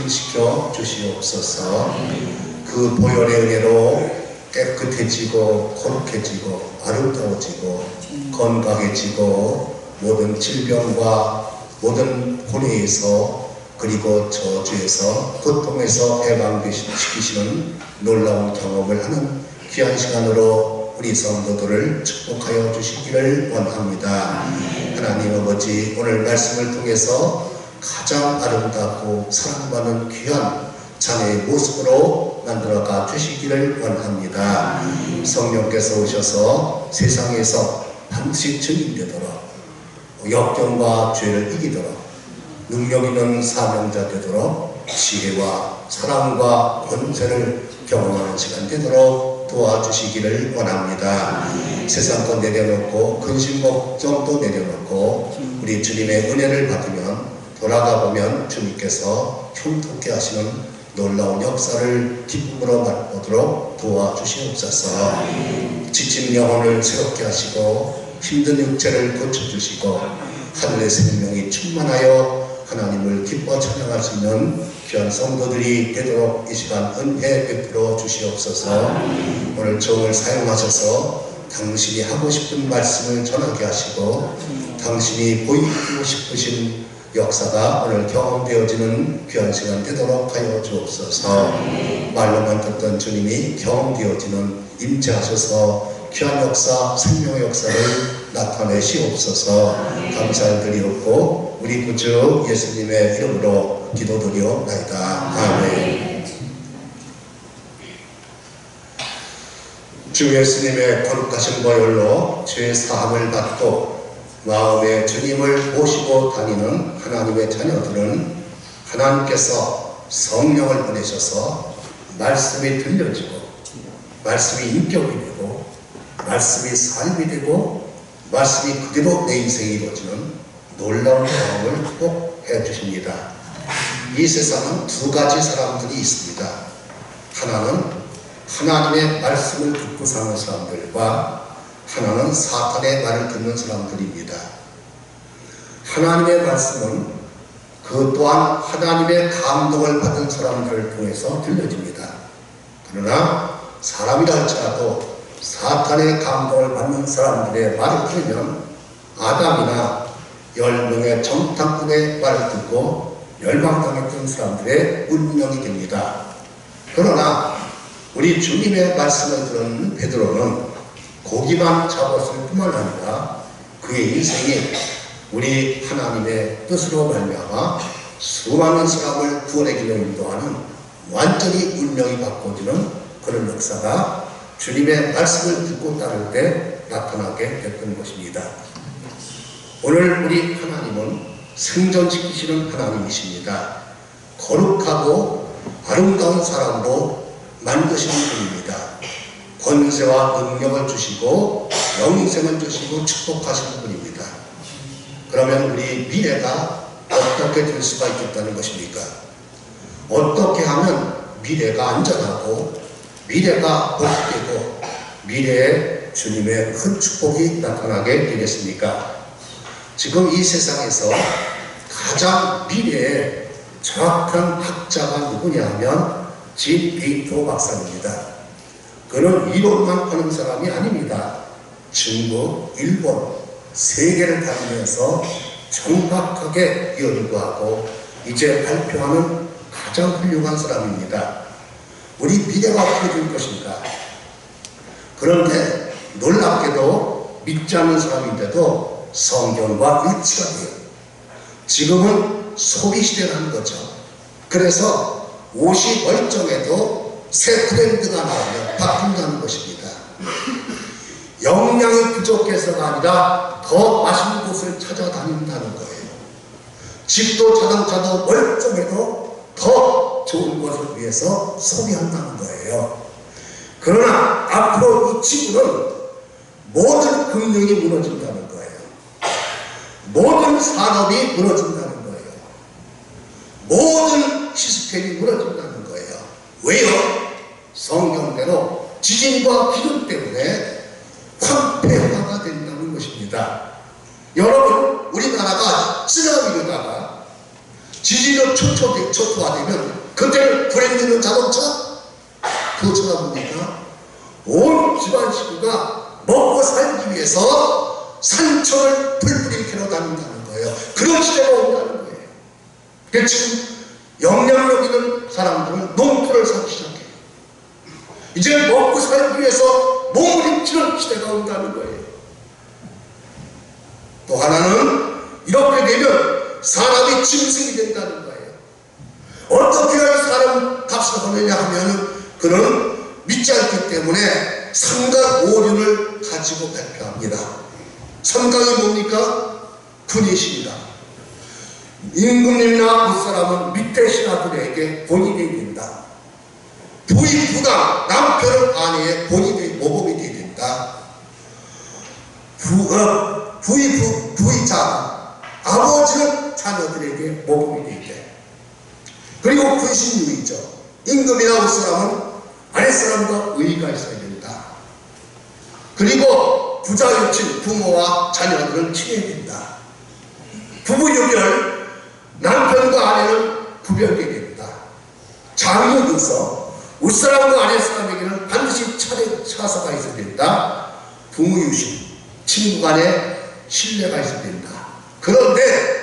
진실시켜 주시옵소서. 그 보혈의 은혜로 깨끗해지고 거룩해지고 아름다워지고 건강해지고 모든 질병과 모든 혼에서 그리고 저주에서 고통에서 해방시키시는 놀라운 경험을 하는 귀한 시간으로 우리 성도들을 축복하여 주시기를 원합니다. 하나님 아버지, 오늘 말씀을 통해서 가장 아름답고 사랑받는 귀한 자녀의 모습으로 만들어가 주시기를 원합니다. 성령께서 오셔서 세상에서 반드시 증인되도록 역경과 죄를 이기도록 능력 있는 사명자 되도록 지혜와 사랑과 권세를 경험하는 시간 되도록 도와주시기를 원합니다. 세상 것 내려놓고 근심 걱정도 내려놓고 우리 주님의 은혜를 받으면 돌아가 보면 주님께서 형통케 하시는 놀라운 역사를 기쁨으로 맛보도록 도와주시옵소서. 지친 영혼을 새롭게 하시고 힘든 육체를 고쳐주시고 하늘의 생명이 충만하여 하나님을 기뻐 찬양할 수 있는 귀한 성도들이 되도록 이 시간 은혜 베풀어 주시옵소서. 오늘 종을 사용하셔서 당신이 하고 싶은 말씀을 전하게 하시고 당신이 보이고 싶으신 역사가 오늘 경험되어지는 귀한 시간 되도록 하여 주옵소서. 말로만 듣던 주님이 경험되어지는 임재하셔서 귀한 역사, 생명의 역사를 나타내시옵소서. 감사드리옵고 우리 구주 예수님의 이름으로 기도드리옵나이다. 아멘. 주 예수님의 거룩하신 보혈로 죄 사함을 받고 마음에 주님을 모시고 다니는 하나님의 자녀들은 하나님께서 성령을 보내셔서 말씀이 들려지고 말씀이 인격이 되고 말씀이 삶이 되고 말씀이 그대로 내 인생에 이루어지는 놀라운 경험을 꼭 해주십니다. 이 세상은 두 가지 사람들이 있습니다. 하나는 하나님의 말씀을 듣고 사는 사람들과 하나는 사탄의 말을 듣는 사람들입니다. 하나님의 말씀은 그 또한 하나님의 감동을 받은 사람들을 통해서 들려집니다. 그러나 사람이라 할지라도 사탄의 감동을 받는 사람들의 말을 들으면 아담이나 10명의 정탐꾼의 말을 듣고 멸망당했던 사람들의 운명이 됩니다. 그러나 우리 주님의 말씀을 들은 베드로는 고기만 잡았을 뿐만 아니라 그의 인생이 우리 하나님의 뜻으로 말미암아 수많은 사람을 구원의 길로 인도하는 완전히 운명이 바꿔지는 그런 역사가 주님의 말씀을 듣고 따를 때 나타나게 됐던 것입니다. 오늘 우리 하나님은 생존시키시는 하나님이십니다. 거룩하고 아름다운 사람으로 만드시는 분입니다. 권세와 능력을 주시고 영생을 주시고 축복하시는 분입니다. 그러면 우리 미래가 어떻게 될 수가 있겠다는 것입니까? 어떻게 하면 미래가 안전하고 미래가 복되고 미래에 주님의 큰 축복이 나타나게 되겠습니까? 지금 이 세상에서 가장 미래에 정확한 학자가 누구냐 하면 진 베이토 박사입니다. 그는 이론만 하는 사람이 아닙니다. 중국, 일본, 세계를 다니면서 정확하게 연구하고 이제 발표하는 가장 훌륭한 사람입니다. 우리 미래가 어떻게 될 것인가? 그런데 놀랍게도 믿지 않는 사람인데도 성경과 일치가 돼요. 지금은 소비 시대라는 거죠. 그래서 옷이 멀쩡해도 새 트렌드가 나오면 바꾼다는 것입니다. 영양이 부족해서가 아니라 더 맛있는 곳을 찾아다닌다는 거예요. 집도 자동차도 멀쩡해도 더 좋은 것을 위해서 소비한다는 거예요. 그러나 앞으로 이 지구는 모든 금융이 무너진다는 거예요. 모든 산업이 무너진다는 거예요. 모든 시스템이 무너진다는 거예요. 왜요? 성경대로 지진과 기름 때문에 황폐화가 된다는 것입니다. 여러분, 우리나라가 쓰나미로다가 지진으로 초토화되면 그때는 브랜드 있는 자동차? 그거 쳐다봅니까? 온 집안 식구가 먹고 살기 위해서 산천을 풀뿌리 캐러 다닌다는 거예요. 그런 시대가 온다는 거예요. 그러니까 지금 영향력 있는 사람들은 농토를 사기 시작해요. 이제 먹고 살기 위해서 몸을 입히는 시대가 온다는 거예요. 또 하나는 이렇게 되면 사람이 짐승이 된다는 거예요. 어떻게 해야 사람 값을 하느냐 하면 그는 믿지 않기 때문에 삼각 오륜을 가지고 발표합니다. 삼각이 뭡니까? 군이십니다. 임금님이나 윗사람은 밑에 신하들에게 본인이 된다. 부의 부당, 남편은 아내의 본인이 모범이 되어야 된다. 부의자, 아버지는 자녀들에게 모범이 되어야 돼. 그리고 군신유의죠. 임금이나 윗사람은 아랫사람과 의의가 있어야 된다. 그리고 부자유친 부모와 자녀들은 친해야 된다. 부부유별, 남편과 아내는 구별되게 됩니다. 장이 있어 윗사람과 아랫사람에게는 반드시 차서가 있어야 된다. 부모유신, 친구 간에 신뢰가 있어야 된다. 그런데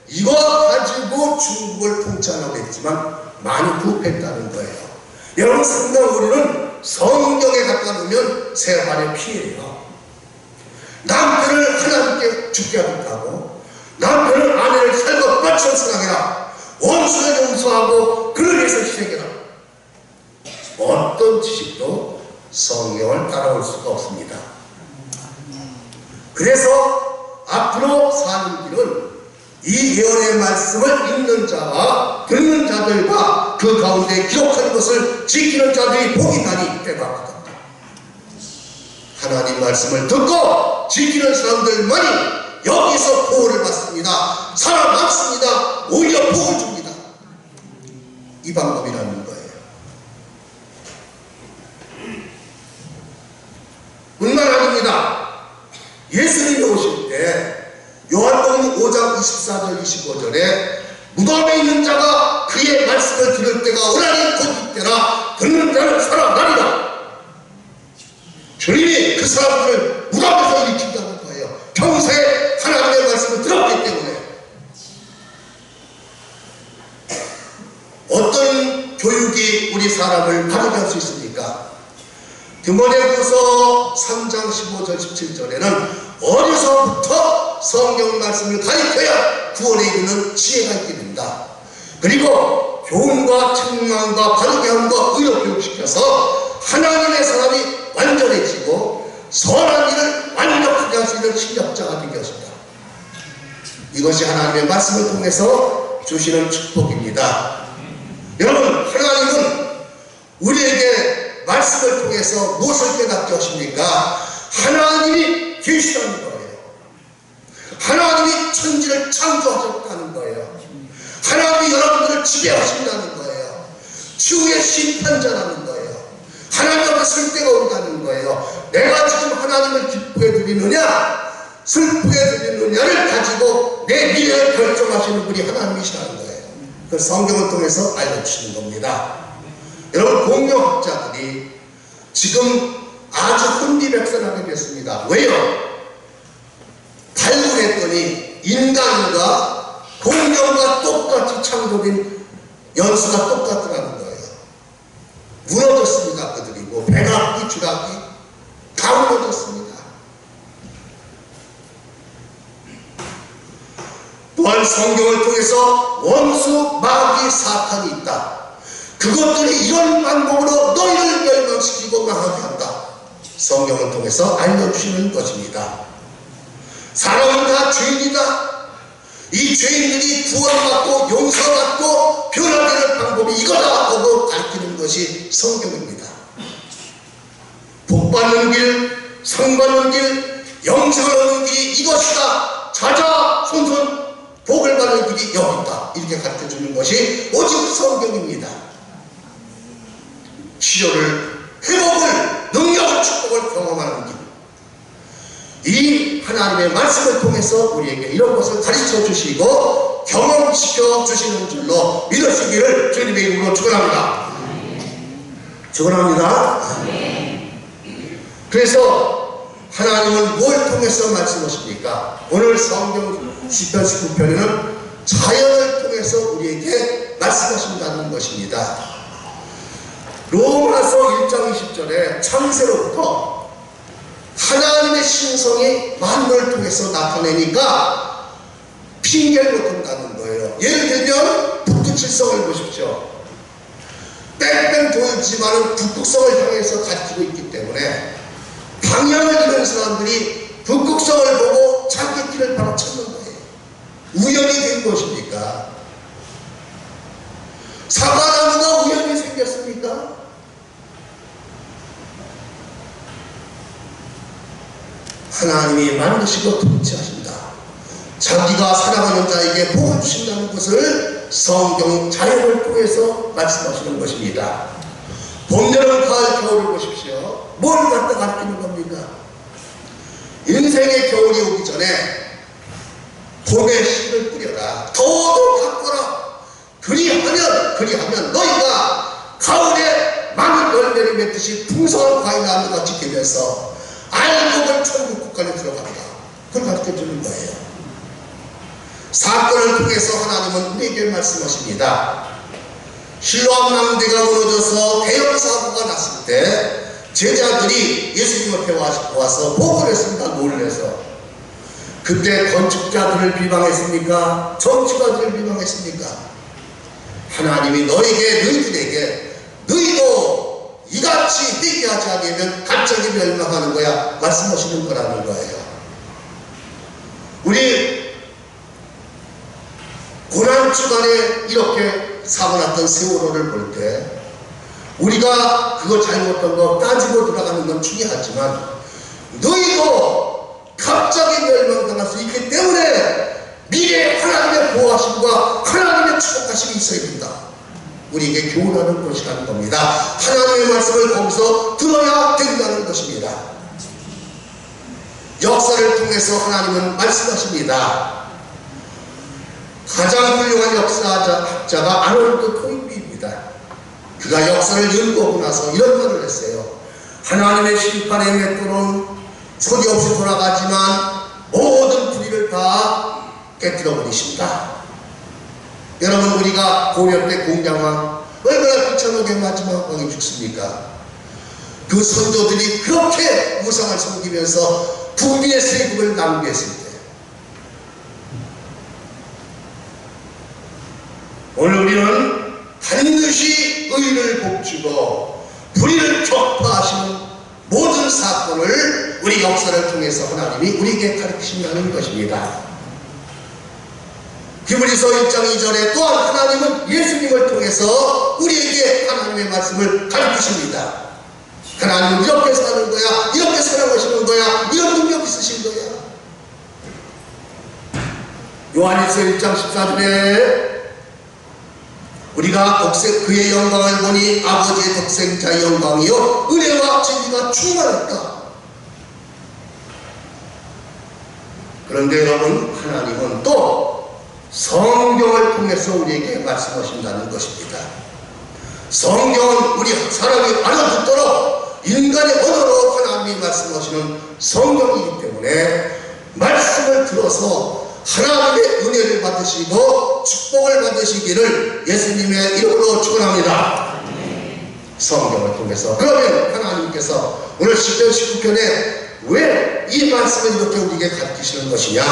이거 가지고 중국을 통치하려고 했지만 많이 부패했다는 거예요. 여러분, 상당 우리는 성경에 갖다 놓으면 세간의 피해예요. 남편을 하나님께 죽게 하겠다고, 남편은 아내를 살고 뻗쳐 사랑해라, 원수를 용서하고 그를 위해서 희생해라. 어떤 지식도 성경을 따라올 수가 없습니다. 그래서 앞으로 사는 길은 이 예언의 말씀을 읽는 자와 듣는 자들과 그 가운데 기록하는 것을 지키는 자들이 복이 나니 때가 같다. 하나님 말씀을 듣고 지키는 사람들만이 여기서 보호를 받습니다. 살아남습니다. 오히려 복을 줍니다. 이 방법이라는 거예요. 뿐만 아닙니다. 예수님이 오실 때 요한복음 5장 24절 25절에 무덤에 있는 자가 그의 말씀을 들을 때가 오라니 곧 이때라. 듣는 자는 살아나리라. 주님이 그 사람들을 무덤에서 일으킨다는 거예요. 평소에 하나님의 말씀을 들었기 때문에. 어떤 교육이 우리 사람을 다르게 할 수 있습니까? 디모데후서 3장 15절 17절에는 어려서부터 성경 말씀을 가르쳐야 구원에 이르는 지혜가 있게 된다. 그리고 교훈과 책망과 바르게 함과 의로 교육시켜서 하나님의 사람이 완전해지고 선한 일을 완벽하게 할 수 있는 실력자가 되게 하신다. 이것이 하나님의 말씀을 통해서 주시는 축복입니다. 여러분, 하나님은 우리에게 말씀을 통해서 무엇을 깨닫게 하십니까? 하나님이 계시다는 거예요. 하나님이 천지를 창조하셨다는 거예요. 하나님이 여러분들을 지배하신다는 거예요. 치유의 심판자라는 거예요. 하나님 앞에 설 때가 온다는 거예요. 내가 지금 하나님을 기뻐해 드리느냐 슬프게 드리느냐를 가지고 내 미래를 결정하시는 분이 하나님이시라는 거예요. 그 성경을 통해서 알려주시는 겁니다. 여러분, 공룡학자들이 지금 아주 혼비백산하게 됐습니다. 왜요? 발굴했더니 인간과 공룡과 똑같이 창조된 연수가 똑같더라는 거예요. 무너졌습니다. 그들이 뭐 백악기, 주악기 다 무너졌습니다. 또한 성경을 통해서 원수, 마귀, 사탄이 있다. 그것들이 이런 방법으로 너희를 멸망시키고 망하게 한다. 성경을 통해서 알려주시는 것입니다. 사람은 다 죄인이다. 이 죄인들이 구원받고 용서받고 변화되는 방법이 이거다 하고 가르치는 것이 성경입니다. 복받는 길, 상받는 길, 영생을 얻는 길이 이것이다. 자자 손손 복을 받는 길이 여기 있다. 이렇게 가르쳐주는 것이 오직 성경입니다. 치료를, 회복을, 능력을, 축복을 경험하는 길. 이 하나님의 말씀을 통해서 우리에게 이런 것을 가르쳐 주시고 경험시켜 주시는 줄로 믿으시기를 주님의 이름으로 축원합니다. 축원합니다. 그래서 하나님은 뭘 통해서 말씀하십니까? 오늘 성경 시편 19편에는 자연을 통해서 우리에게 말씀하신다는 것입니다. 로마서 1장 20절에 창세로부터 하나님의 신성이 만물을 통해서 나타내니까 핑계를 못 한다는 거예요. 예를 들면 북두칠성을 보십시오. 뺑뺑 돌지만은 북극성을 향해서 가지고 있기 때문에 방향을 잃은 사람들이 북극성을 보고 자기 길을 바로 찾는 거예요. 우연이 된 것입니까? 사과나무가 우연히 생겼습니까? 하나님이 만드시고 통치하신다. 자기가 사랑하는 자에게 복을 주신다는 것을 성경 자연을 통해서 말씀하시는 것입니다. 봄, 여름, 가을, 겨울을 보십시오. 뭘 갖다 가르치는 겁니까? 인생의 겨울이 오기 전에 봄에 씨를 뿌려라. 더워도 바꿔라. 그리하면 너희가 가을에 많은 열매를 맺듯이 풍성한 과일 나무가 같이 되면서 알곡을 천국 국간에 들어간다. 그걸 가르쳐 주는 거예요. 사건을 통해서 하나님은 우리에게 말씀하십니다. 실로암 망대가 무너져서 대형 사고가 났을 때 제자들이 예수님 앞에 와서 보고를 했습니다. 놀래서. 그때 건축자들을 비방했습니까? 정치가들을 비방했습니까? 하나님이 너희들에게 너희도 이같이 회개하지 않으면 갑자기 멸망하는 거야 말씀하시는 거라는 거예요. 우리 고난주간에 이렇게 사고 났던 세월호를 볼 때 우리가 그거 잘못한 거 따지고 돌아가는 건 중요하지만 너희도 갑자기 멸망당할 수 있기 때문에 미래에 하나님의 보호하심과 하나님의 축복하심이 있어야 된다. 우리에게 교훈하는 것이라는 겁니다. 하나님의 말씀을 거기서 들어야 된다는 것입니다. 역사를 통해서 하나님은 말씀하십니다. 가장 훌륭한 역사학자가 아놀드 토인비입니다. 그가 역사를 연구하고 나서 이런 말을 했어요. 하나님의 심판의 맷돌은 소리 없이 돌아가지만 모든 불의를 다 깨뜨려 버리신다. 여러분, 우리가 고려 때 공장왕 얼마나 귀찮게 마지막 왕이 죽습니까? 그 선조들이 그렇게 우상을 섬기면서 국민의 세금을 낭비했을 때 오늘 우리는 반드시 의를 복주고 불의를 격파하시는 모든 사건을 우리 역사를 통해서 하나님이 우리에게 가르치신다는 것입니다. 히브리서 1장 2절에 또한 하나님은 예수님을 통해서 우리에게 하나님의 말씀을 가르치십니다. 하나님은 이렇게 사는 거야, 이렇게 사랑하시는 거야, 이런 능력 있으신 거야. 요한일서 1장 14절에 우리가 그의 영광을 보니 아버지의 독생자의 영광이요 은혜와 진리가 충만했다. 그런데 여러분, 하나님은 또 성경을 통해서 우리에게 말씀하신다는 것입니다. 성경은 우리 사람이 알아듣도록 인간의 언어로 하나님이 말씀하시는 성경이기 때문에 말씀을 들어서 하나님의 은혜를 받으시고 축복을 받으시기를 예수님의 이름으로 축원합니다. 성경을 통해서. 그러면 하나님께서 오늘 시편 19편에 왜 이 말씀을 이렇게 우리에게 가르치시는 것이냐?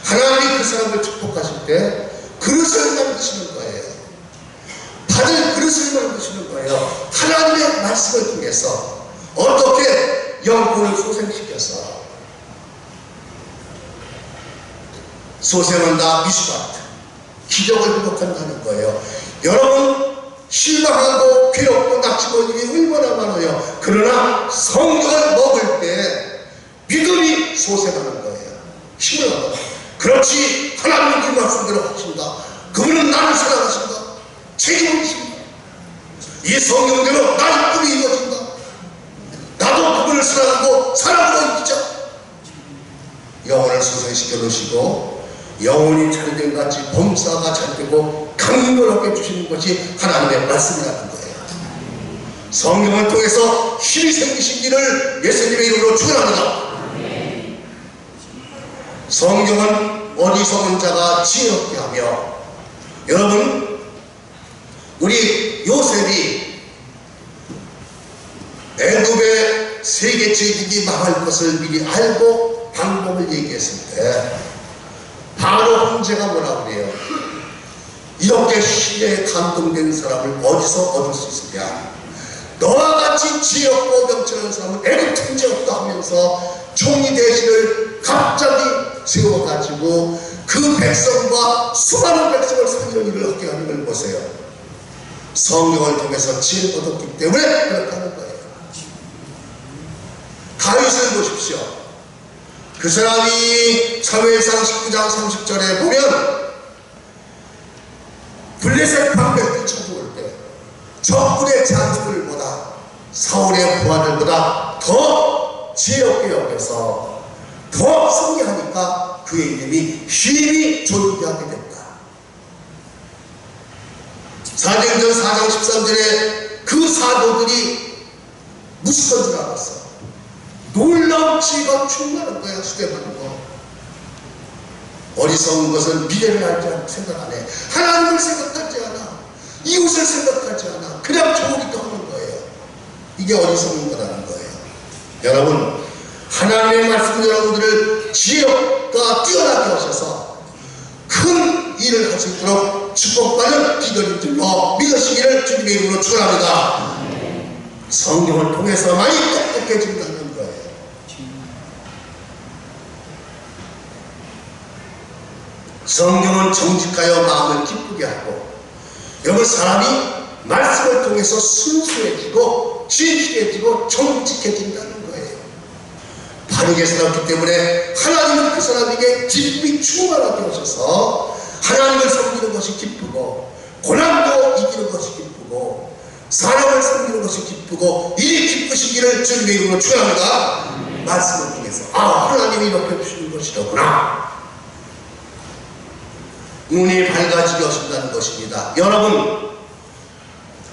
하나님이 그 사람을 축복하실 때 그릇을 만드시는 거예요. 받을 그릇을 만드시는 거예요. 하나님의 말씀을 통해서 어떻게 영혼을 소생시켜서 소생한다, 미스바트 기적을 회복한다는 거예요. 여러분, 실망하고 괴롭고 낙심하는 일이 얼마나 많아요. 그러나 성경을 먹을 때 믿음이 소생하는 거예요. 힘을 얻어. 그렇지, 하나님이 그 말씀대로 하신다. 그분은 나를 사랑하신다. 책임을 지신다. 이 성경대로 나의 꿈이 이루어진다. 나도 그분을 사랑하고 사랑으로 이기자. 영혼을 소생시켜 놓으시고 영혼이 잘된 같이 범사가 잘되고 강건하게 주시는 것이 하나님의 말씀이라는 거예요. 성령을 통해서 힘이 생기시기를 예수님의 이름으로 축원합니다. 성령은 어리석은 자가 지혜롭게 하며, 여러분, 우리 요셉이 애굽의 세계 제국이 망할 것을 미리 알고 방법을 얘기했을 때 바로 황제가 뭐라고 그래요? 이렇게 신에 감동된 사람을 어디서 얻을 수 있으냐? 너와 같이 지혜롭고 명철한 사람은 애굽 천재 없다 하면서 총리 대신을 갑자기 세워가지고 그 백성과 수많은 백성을 살리는 일을 하게 하는 걸 보세요. 성령을 통해서 지혜를 얻었기 때문에 그렇다는 거예요. 다윗을 보십시오. 그 사람이 사무엘상 19장 30절에 보면 블레셋 방백들 쳐죽을 때 적군의 장수들보다 사울의 부하들보다 더 지혜롭게 여겨서 더 승리하니까 그의 이름이 힘이 존귀하게 됐다. 사도행전 4장 13절에 그 사도들이 무식한 줄 알았어. 놀라운 지혜가 충만한 거야. 수대받고 어리석은 것은 미래를 알지 않고 생각 안 해. 하나님을 생각하지 않아. 이웃을 생각하지 않아. 그냥 좋으니까 하는 거예요. 이게 어리석은 거라는 거예요. 여러분, 하나님의 말씀 여러분들을 지혜가 뛰어나게 하셔서 큰 일을 할 수 있도록 축복받는 기도를 들고 믿으시기를 주님의 이름으로 축원합니다. 성경을 통해서만이 똑똑해진다는 거예요. 성경은 정직하여 마음을 기쁘게 하고, 여러분, 사람이 말씀을 통해서 순수해지고 진실해지고 정직해진다는 거예요. 바르게 살았기 때문에 하나님은 그 사람에게 기쁨이 충만하게 하셔서 하나님을 섬기는 것이 기쁘고, 고난도 이기는 것이 기쁘고, 사람을 섬기는 것이 기쁘고, 일이 기쁘시기를 주님의 이름으로 축원합니다. 말씀을 통해서 하나님이 이렇게 주시는 것이더구나. 눈이 밝아지게 하신다는 것입니다. 여러분,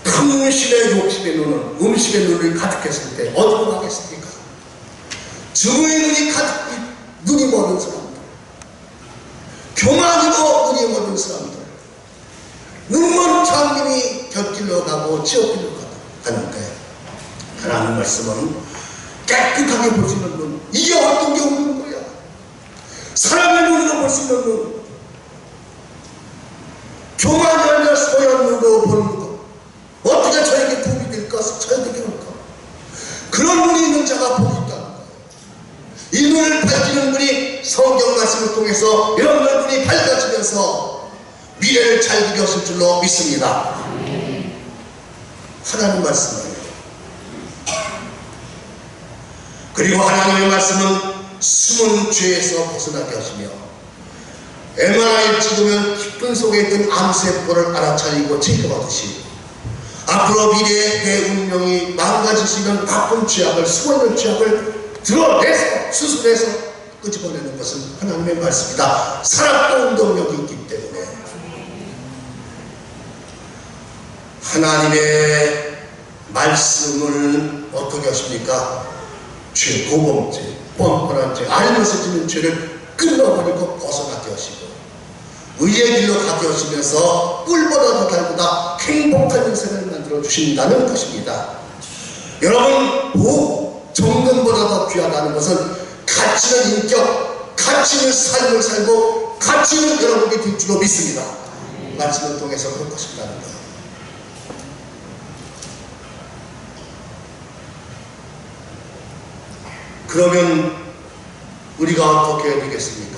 탐심의 욕심의 눈은, 음식의 눈이 가득했을 때 어디로 가겠습니까? 증오의 눈이 눈이 멀은 사람들, 교만으로 눈이 멀은 사람들, 눈먼 장님이 곁길로 가고 지옥길로 가는 거예요. 하나님 말씀은 깨끗하게 볼 수 있는 눈, 이게 어떤 게 없는 거야? 사람의 눈으로 볼 수 있는 눈, 교만이 아니라 소양 눈으로 보는 것, 어떻게 저에게 도움이 될까? 저에게 될까? 그런 눈이 있는 자가 복이 있다는 거예요. 이 눈을 밝히는 분이 성경 말씀을 통해서 여러분의 눈이 밝아지면서 미래를 잘 이루게 하실 줄로 믿습니다. 하나님 말씀이에요. 그리고 하나님의 말씀은 숨은 죄에서 벗어나게 하시며, MRI를 찍으면 기쁜 속에 있던 암세포를 알아차리고 체크하듯이 앞으로 미래의 내 운명이 망가질 수 있는 나쁜 죄악을, 숨어있는 죄악을 드러내서 수술해서 끄집어내는 것은 하나님의 말씀이다. 살아있는 운동력이 있기 때문에 하나님의 말씀을 어떻게 하십니까? 죄, 고범죄, 뻔뻔한 죄, 알면서 짓는 죄를 끊어버리고 벗어나게 하시고 의의 길로 가게 하시면서 꿀보다도 달보다 행복한 인생을 만들어 주신다는 것입니다. 여러분, 정금보다 더 귀하다는 것은 가치 있는 인격, 가치 있는 삶을 살고 가치 있는 여러분이 될 줄로 믿습니다. 말씀을 통해서 그런 것이라는 거예요. 그러면 우리가 어떻게 해야 되겠습니까?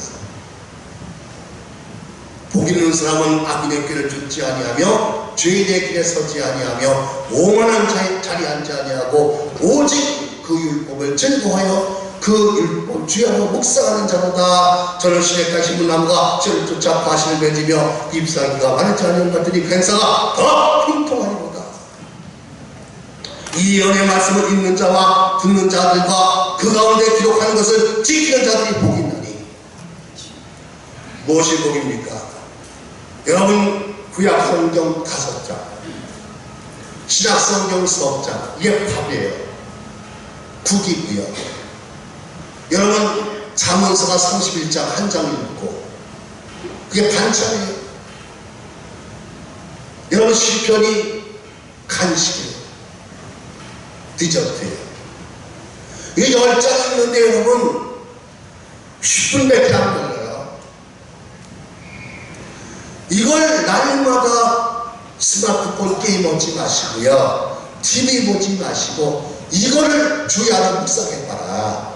복 있는 사람은 악인의 길을 쫓지 아니하며 죄인의 길에 서지 아니하며 오만한 자리에 앉지 아니하고 오직 그 율법을 즐거워하여 그 율법 주야로 묵상하는 자로다. 저는 시냇가 신문나무가 저를 쫓아 과실을 맺으며 잎사귀가 마르지 않은 것들이 행사가 더 형통하리로다. 이 예언의 말씀을 읽는 자와 듣는 자들과 그 가운데 기록하는 것을 지키는 자들이 복이 있나니 무엇이 복입니까? 여러분, 구약 성경 5장, 신약 성경 수업 장, 이게 답이에요. 국이고요. 여러분, 잠언서가 31장 한 장 읽고 그게 반찬이에요. 여러분, 시편이 간식이에요. 디저트예요. 이 10장 있는데 여러분 10분밖에 안 걸려요. 이걸 날마다 스마트폰 게임하지 마시고요, TV 보지 마시고 이거를 주야로 묵상해봐라.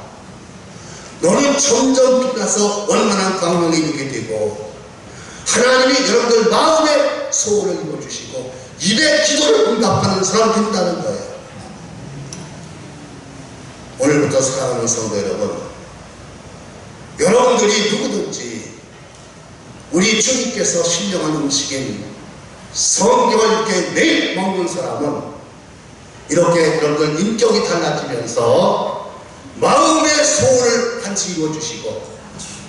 너는 점점 빛나서 원만한 광명에 이르게 되고 하나님이 여러분들 마음의 소원을 이루어주시고 입의 기도를 응답하는 사람이 된다는 거예요. 오늘부터 사랑하는 성도 여러분, 여러분들이 누구든지 우리 주님께서 신령한 음식인 성경을 이렇게 매일 먹는 사람은 이렇게 여러분들 인격이 달라지면서 마음의 소원을 반드시 이루어주시고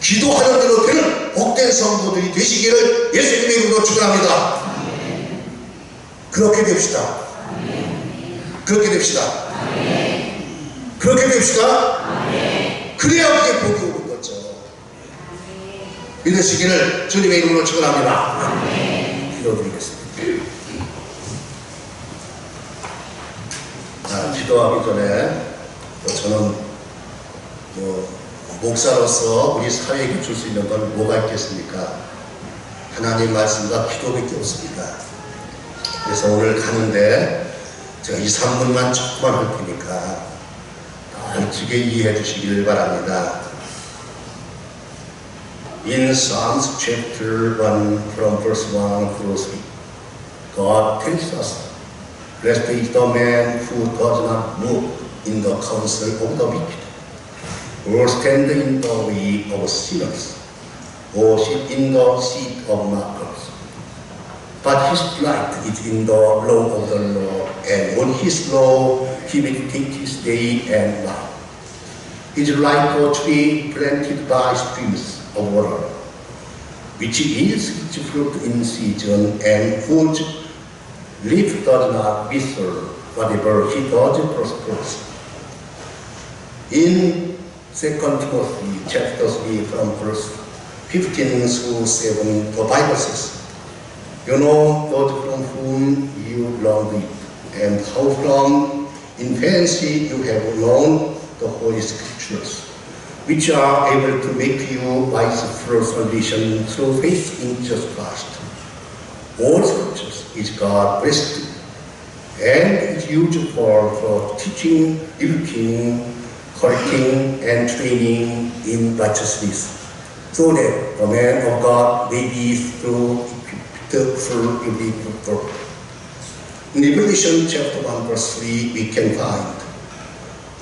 기도하는 대로 되는 복된 성도들이 되시기를 예수님의 이름으로 축원합니다. 그렇게 됩시다. 그렇게 됩시다. 그렇게 됩시다. 그래야 그게 복이 오는 거죠. 믿으시기를 주님의 이름으로 축원합니다. 기도드리겠습니다. 자, 기도하기 전에 저는 목사로서 우리 사회에게 줄 수 있는 건 뭐가 있겠습니까? 하나님 말씀과 기도밖에 없습니다. 그래서 오늘 가는데 제가 2, 3분만 조금만 할 테니까 넓게 이해해 주시길 바랍니다. In Psalms chapter 1 from verse 1 through 3, God tells us, blessed is the man who does not walk in the counsel of the wicked, or stand in the way of sinners, or sit in the seat of mockers. But his delight is in the law of the Lord, and on his law he meditates day and night. He is like a tree planted by streams of water, which yields its fruit in season, and whose leaf does not wither. Whatever he does prospers. In 2 Timothy chapter 3 from verse 15 through 7, the Bible says, you know those from whom you learned it, and how from infancy you have known the Holy Scriptures, which are able to make you wise for salvation through faith in Jesus Christ. All Scriptures is God breathed and is used for teaching, rebuking, correcting, and training in righteousness, so that the man of God may be through for every good work. In Revelation chapter 1 verse 3 we can find,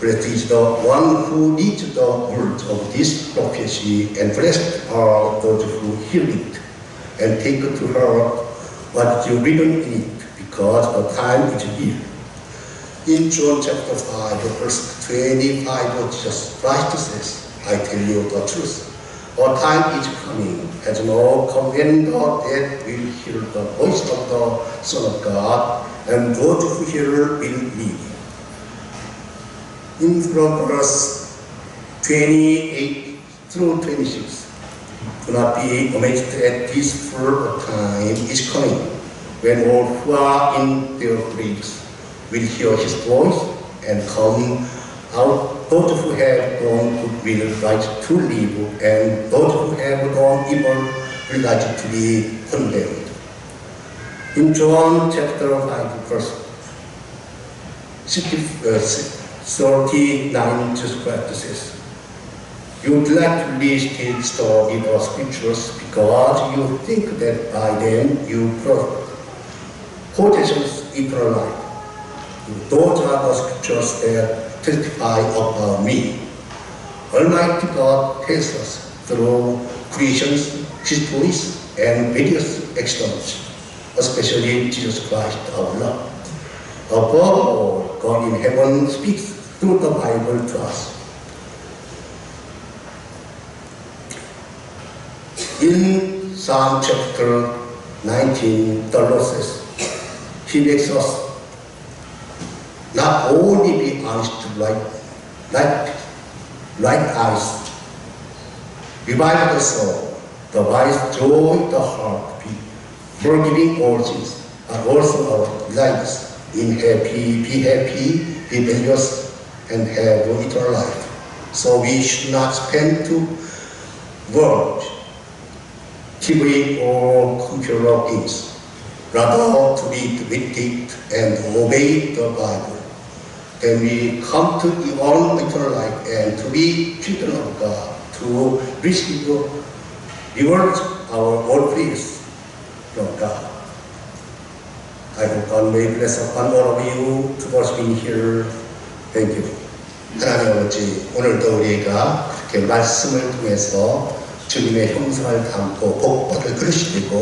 blessed is the one who reads the words of this prophecy, and blessed are those who hear it and take to heart what is written in it, because the time is near. In John chapter 5 verse 25, Jesus Christ says, I tell you the truth, a time is coming, has now come when the dead will hear the voice of the Son of God, and those who hear will live. In from verse 28 through 26, do not be amazed at this, for a time is coming when all who are in their graves will hear his voice and come out. Those who have done good will rise to live, and those who have done evil will rise to be condemned. In John chapter 5 verse 39, Jesus Christ says, you gladly study the Scriptures because you think that by them you possess eternal life. Those are the Scriptures that testify about me. Almighty God tells us through creations, histories, and various accidents, especially Jesus Christ our Lord. Above all, God in heaven speaks through the Bible to us. In Psalm chapter 19, the Lord says, He makes us not only be honest, right eyes, revive the soul, the wise joy, the heart, be forgiving all sins, are also our lives in be happy, be joyous, and have eternal life. So we should not spend to world, TV or computer games, rather to be with and obey the Bible. Then we come to the eternal life and to be children of God, to receive the reward our own praise from God. I hope God may bless upon all of you to us being here. Thank you. 하나님 아버지, 오늘도 우리가 그렇게 말씀을 통해서 주님의 형상을 담고 복받을 그릇이 되고